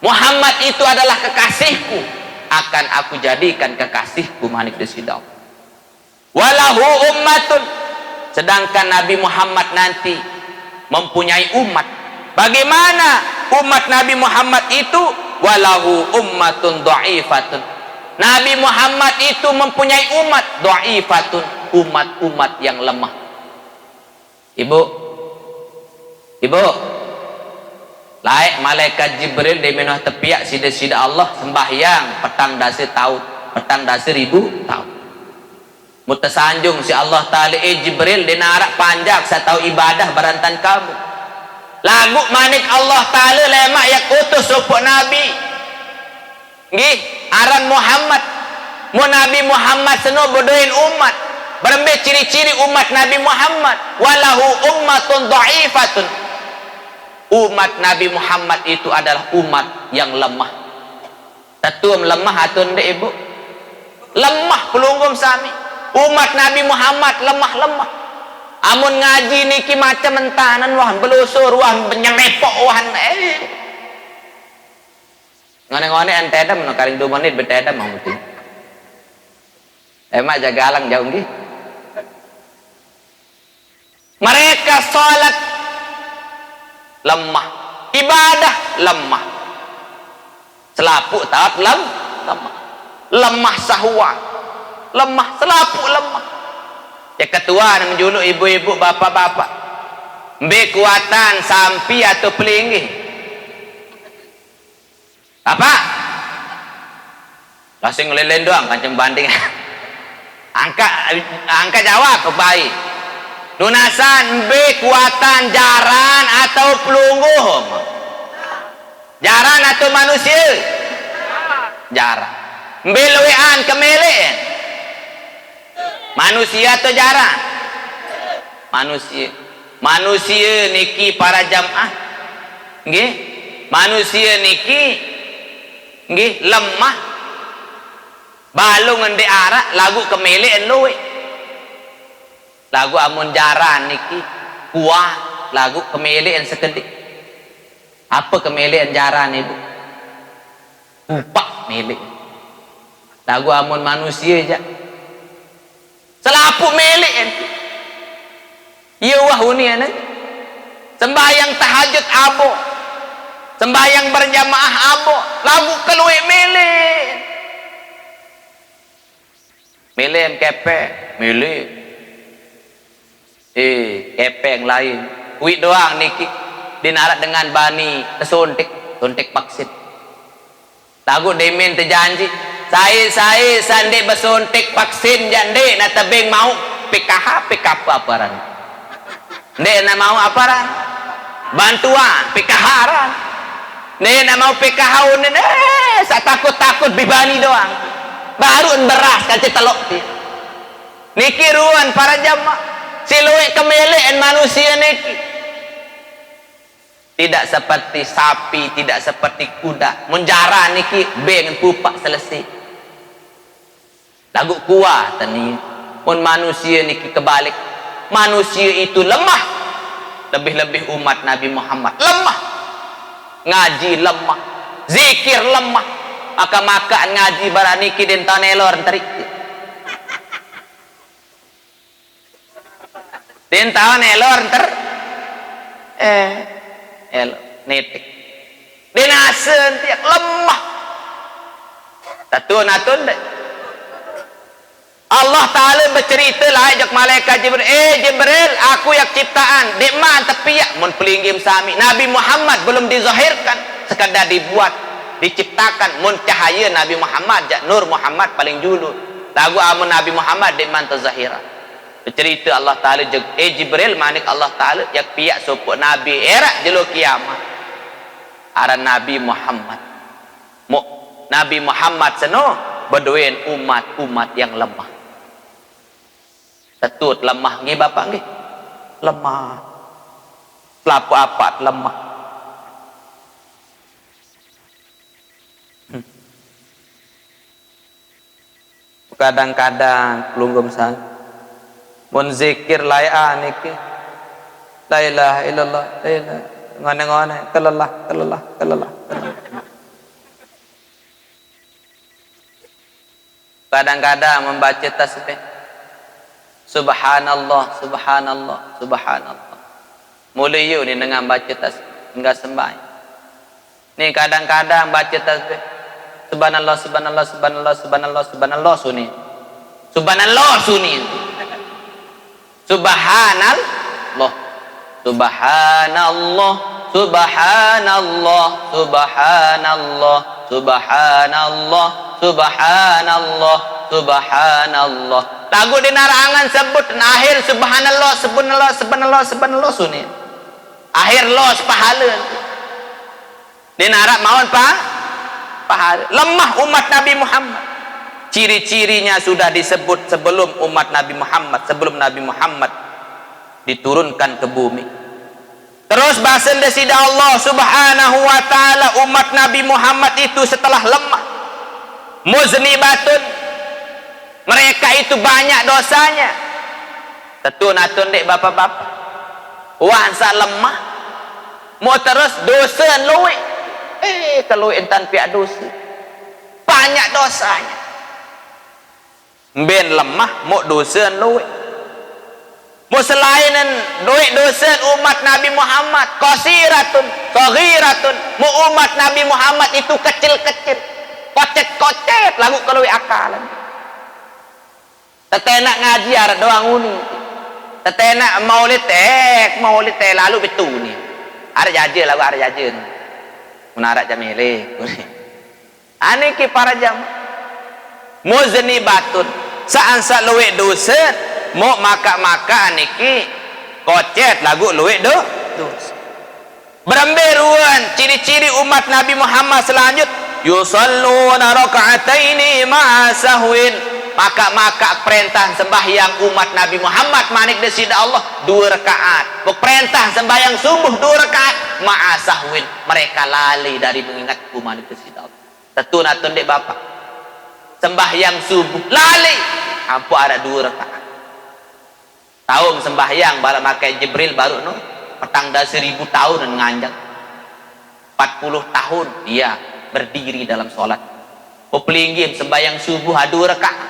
Muhammad itu adalah kekasihku, akan aku jadikan kekasihku, manik desida Allah. Walahu ummatun, sedangkan Nabi Muhammad nanti mempunyai umat. Bagaimana umat Nabi Muhammad itu? Walahu ummatun dha'ifatun, Nabi Muhammad itu mempunyai umat dha'ifatun, umat-umat yang lemah. Ibu laik malaikat Jibril di menah tepiak sida-sida Allah sembahyang petang dasi tahun, petang dasi 1000 tahun. Mutasanjung si Allah Ta'ala, Jibril dinarak panjang saya tahu ibadah barantan kamu. Lagu manik Allah Ta'ala lemak yang utus supuk Nabi nggih aran Muhammad. Mu Nabi Muhammad seno bodohin umat, berembe ciri-ciri umat Nabi Muhammad. Walahu ummatun dha'ifatun, umat Nabi Muhammad itu adalah umat yang lemah. Tetum lemah atau ndak ibu? Lemah pelunggum sami. Umat Nabi Muhammad lemah-lemah. Amun ngaji niki macam mentanan wah belusur wah nyerepok wah ngone-ngone enteda men karing 2 menit beteda mau mesti. Emak jaga alang jauh nggih. Mereka salat lemah, ibadah lemah, selapuk taat lemah, lemah sahwa, lemah selapuk lemah. Ya ketua yang menjuluk ibu-ibu bapak-bapak mbe kuatan sampi atau pelinggih apa langsung ngelelen doang kancam banding angka jawab baik lunasan mbe kuatan jaran atau pelungguh, jaran atau manusia jarang. Beloan kemelean. Manusia atau jarang? Manusia. Manusia niki para jamaah. Nggih. Manusia niki nggih lemah. Balung ndek arak lagu kemelean luwe. Lagu amun jarang niki kuah lagu kemelean sekedik. Apa kemelean jarang ibu? Upak melek. Lagu amun manusia aja. Selapuk melek ente. Ya wah unian sembahyang tahajud abo. Sembahyang berjamaah abo. Lagu keluwe melek. Melek kepe, melek. Kepe yang lain. Wih doang niki dinarat dengan bani suntik vaksin. Lagu demen terjanji saya sande bersuntik vaksin jande na tebing mau PKH apa ran ndek na mau apa ran bantuan PKH ran ndek na mau PKH unen saya takut bibani doang baru beras kace telok ti niki ruan para jamaah siluwe kemelean manusia niki tidak seperti sapi, tidak seperti kuda. Menjara niki beng pupak selesai. Lagu kuat tani. Pun manusia niki kebalik. Manusia itu lemah. Lebih-lebih umat Nabi Muhammad lemah. Ngaji lemah, zikir lemah. Maka ngaji baraniki den tanelor terik. Den tanelor netik dinasen tiak lemah tatun deh. Allah Ta'ala bercerita lah ajak malaikat Jibril Jibril aku yang ciptaan dikman tapi ya mun pelinggim sami Nabi Muhammad belum dizahirkan sekadar dibuat diciptakan mun cahaya Nabi Muhammad jak nur Muhammad paling dulu lagu amun Nabi Muhammad dikman tazahira bercerita Allah Ta'ala Jibril manik Allah Ta'ala yang piak sopuk Nabi era jelo kiamat aran Nabi Muhammad Nabi Muhammad seno berdoain umat yang lemah tetut lemah nggih bapak nggih lemah selapu apat lemah kadang-kadang pelunggum sang mun zikir layan niki la ilaha illallah la ilaha ngone-ngone kelelah kadang-kadang membaca tasbih subhanallah mulai yuk ni dengan baca tasbih enggak sembahyang ni kadang-kadang baca tasbih subhanallah sunni subhanallah lagu di narangan sebut akhir subhanallah sunni akhir los pahala di narak mauan pahala lemah umat Nabi Muhammad ciri-cirinya sudah disebut sebelum Nabi Muhammad diturunkan ke bumi terus bahasa desida Allah subhanahu wa ta'ala umat Nabi Muhammad itu setelah lemah muznibatun mereka itu banyak dosanya tetun dek bapak-bapak wansa lemah mau terus dosa luwe kalau entan piak dosa banyak dosanya ben lemah mau dosa luwe mau selainan dosa umat Nabi Muhammad qasiratun saghiratun mau umat Nabi Muhammad itu kecil-kecil kocet lagu kalau akalan tetenak ngaji ada doang uni tetenak maulid lalu betul ni ada jaje lagu ada jaje menarak jamile aniki para jam muznibatun saansa luwe dosa mau maka aniki kocet lagu luwe dosa beremberuan ciri-ciri umat Nabi Muhammad selanjut yusalluna raka'ataini ma'a sahwin. Maka perintah sembahyang umat Nabi Muhammad manik desida Allah 2 rakaat. Perintah sembahyang subuh 2 rakaat ma'a sahwin. Mereka lalai dari mengingatku manik desida Allah. Tentu natun dek bapak. Sembahyang subuh lalai. Ampu ada 2 rakaat. Tahu sembahyang bala makai Jibril baru no. Petang dah 1000 tahun nganjak. 40 tahun dia berdiri dalam solat. Pelinggim sembahyang subuh 2 rakaat.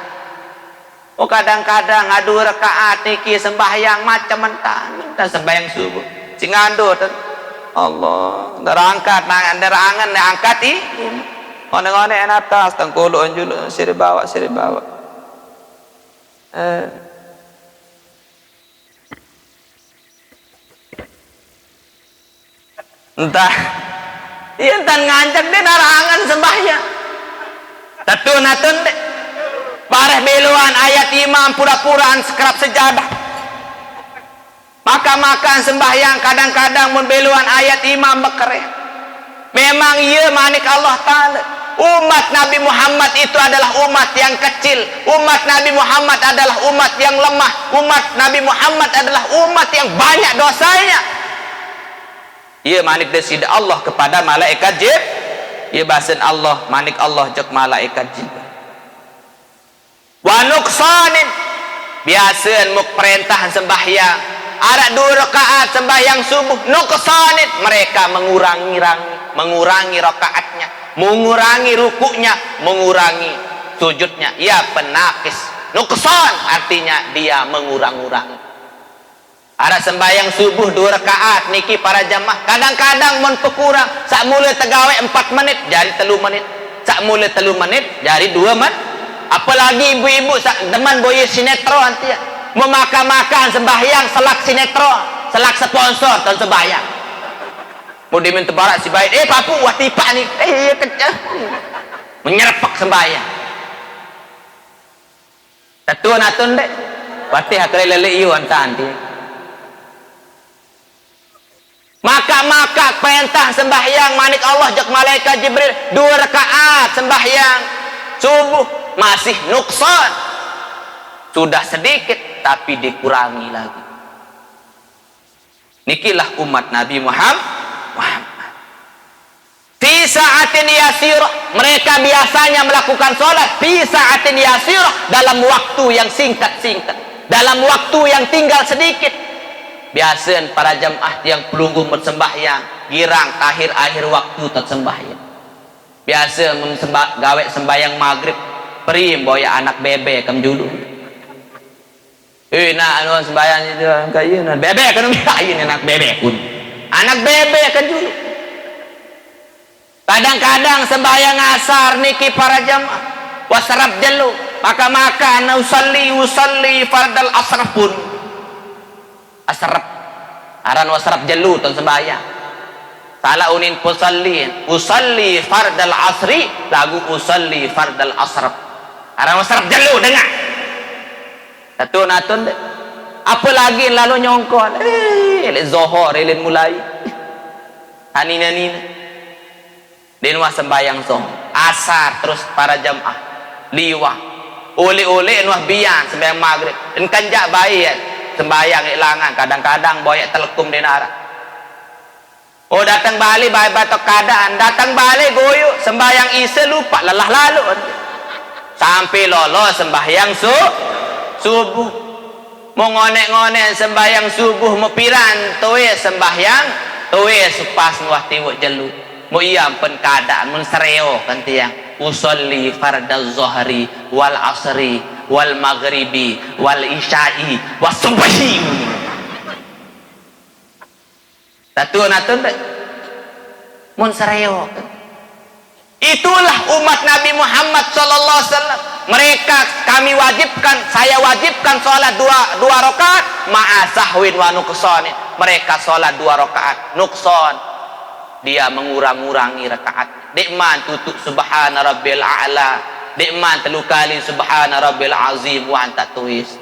Oh kadang-kadang 2 rakaat niki sembahyang macam mentah sembahyang subuh. Sing ando Allah, derangkat derangan angkat ngone-ngone en atas tengkulu anjul siri bawa. Entah iya entan ngancak deh narangan sembahyang. Tatun deh. Pareh beluan ayat imam pura-puraan sekerap sejadah. Makan sembahyang kadang-kadang membeluan ayat imam bekereh. Memang iya manik Allah Ta'ala. Umat Nabi Muhammad itu adalah umat yang kecil. Umat Nabi Muhammad adalah umat yang lemah. Umat Nabi Muhammad adalah umat yang banyak dosanya. Iya manik desida Allah kepada malaikat Jibril. Iya bahasan Allah manik Allah jek malaikat Jibril. Wa nuqsanin biasaan muk perintah sembahyang ada 2 rakaat sembahyang subuh nuqsanin mereka mengurangi rakaatnya, mengurangi rukuknya, mengurangi sujudnya. Ya penakis. Nuqsan artinya dia mengurang-urangi. Ada sembahyang subuh 2 rakaat niki para jamaah kadang-kadang mun pekurang sak mula tegawe 4 menit jadi 3 menit, sak mula 3 menit jadi 2 menit. Apalagi ibu-ibu demen boye sinetron dia memakan sembahyang selak sinetron, selak sponsor dan sembahyang. Mau diminta barak si baik, papu watipa nih, kecah menyerpak sembahyang. Tatun dek, wati hakre lele iwan tanti. Maka perintah sembahyang manik Allah jak malaikat Jibril 2 rakaat sembahyang subuh masih nuksan, sudah sedikit tapi dikurangi lagi. Nikilah umat Nabi Muhammad. Fi sa'atin yasirah, mereka biasanya melakukan sholat fi sa'atin yasirah dalam waktu yang singkat, dalam waktu yang tinggal sedikit. Biasanya para jamaah yang pelunggu bersembahyang girang akhir waktu tersembahyang. Biasa gawe sembahyang maghrib prim boya anak bebe kam dulu. Nak anu sembahyang itu kayu bebe kan kayu anak bebe pun. Anak bebe kan dulu. Kadang-kadang sembahyang asar niki para jamaah wasrab jalu maka usalli fardal asr pun. Asrab aran wasrab jalu ton sembahyang. Salah unin usalli fardal asri lagu usalli fardal asrab. Arang wasrab jalu dengar. Natun apa lagi lalu nyongkol. Zohor ilin mulai. Anina Dinwa sembayang zohor. Asar terus para jamaah liwah. Uli nuah biang sembayang maghrib. Dan kanjak bayi ya. Sembayang ilangan kadang-kadang boyak telekum dinara. Oh datang balik baik batok keadaan, datang balik goyuk sembahyang isya lupa lelah lalu sampai lolos sembahyang subuh mau ngonek sembahyang subuh mau piran tuwe sembahyang tuwe supas nuah tiwuk jelu mau iya pen keadaan mun sereo kan tiang usolli fardal zohri wal asri wal maghribi wal isya'i was subuhi. Natun mun sareo. Itulah umat Nabi Muhammad sallallahu alaihi wasallam. Mereka saya wajibkan salat 2 rakaat ma'a sahwin wa nuqsanin. Mereka salat 2 rakaat nuqsan. Dia mengurang-urangi rakaat. Dekman tutup subhana rabbil a'la. Dekman 3 kali subhana rabbil azim wa anta tuis.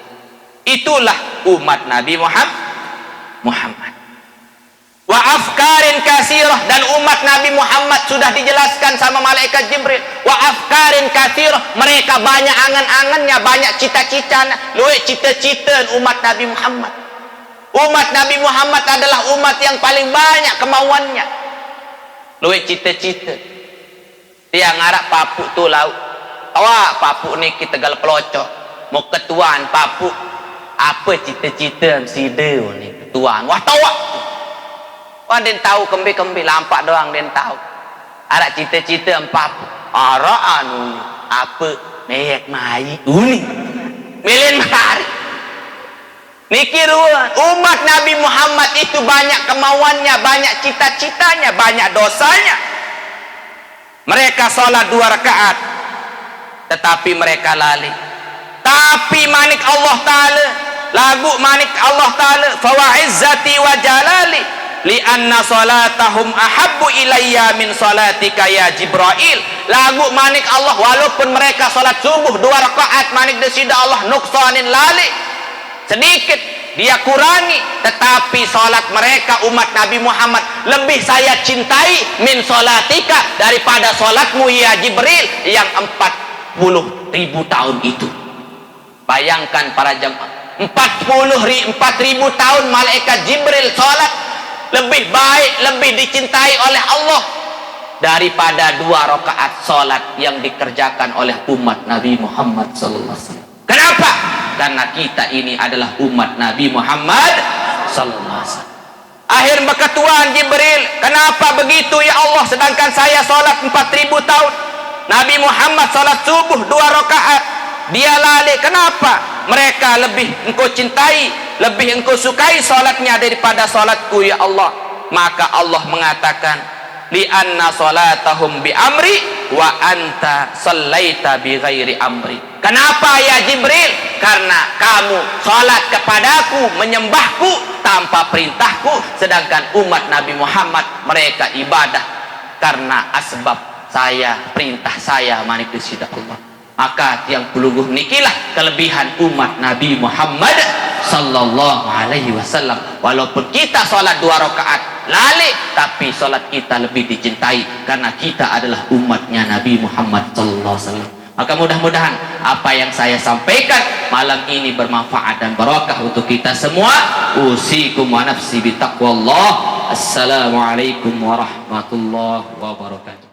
Itulah umat Nabi Muhammad. wa afkarin kasirah, dan umat Nabi Muhammad sudah dijelaskan sama malaikat Jibril, wa afkarin kasirah, mereka banyak angan-angannya, banyak cita-citanya. Luwih cita-cita umat Nabi Muhammad. Umat Nabi Muhammad adalah umat yang paling banyak kemauannya. Luwih cita-cita. Dia ngarak papuk tu lauk. Awak papuk ni kita Tegal Pelocok. Mau ketuaan papuk. Apa cita-cita si dia ni ketuaan? Wah tahu. Wah dia tahu kembi-kembi lampak doang dia tahu. Ada cita-cita papuk. Ara anu apa meyek mai uni. Milen matahari. Niki umat Nabi Muhammad itu banyak kemauannya, banyak cita-citanya, banyak dosanya. Mereka sholat 2 rakaat, tetapi mereka lalai. Tapi manik Allah Ta'ala, lagu manik Allah Ta'ala, fawa'izzati wa jalali, li'anna sholatahum ahabbu ilayya min sholatika ya Jibril. Lagu manik Allah, walaupun mereka sholat subuh 2 rakaat, manik desida Allah nuksanin lalai. Sedikit dia kurangi, tetapi salat mereka umat Nabi Muhammad lebih saya cintai min salatika, daripada salatmu ya Jibril yang 40.000 tahun itu. Bayangkan para jemaah, 4.000 tahun malaikat Jibril salat lebih baik, lebih dicintai oleh Allah daripada 2 rakaat salat yang dikerjakan oleh umat Nabi Muhammad sallallahu alaihi wasallam. Kenapa? Karena kita ini adalah umat Nabi Muhammad sallallahu alaihi wasallam. Akhir berketuaan Jibril, kenapa begitu ya Allah, sedangkan saya salat 4.000 tahun. Nabi Muhammad salat subuh 2 rakaat, dia lalai. Kenapa? Mereka lebih engkau cintai, lebih engkau sukai salatnya daripada salatku ya Allah. Maka Allah mengatakan, li'anna salatahum bi amri wa anta sallaita bi ghairi amri. Kenapa ya Jibril? Karena kamu salat kepadaku, menyembahku tanpa perintahku, sedangkan umat Nabi Muhammad mereka ibadah karena asbab saya, perintah saya manik disida Allah. Maka yang puluguh nikilah kelebihan umat Nabi Muhammad sallallahu alaihi wasallam. Walaupun kita salat 2 rakaat lalai, tapi salat kita lebih dicintai karena kita adalah umatnya Nabi Muhammad sallallahu alaihi wasallam. Maka mudah-mudahan apa yang saya sampaikan malam ini bermanfaat dan barakah untuk kita semua. Usikum wa nafsi bitaqwallah. Assalamualaikum warahmatullahi wabarakatuh.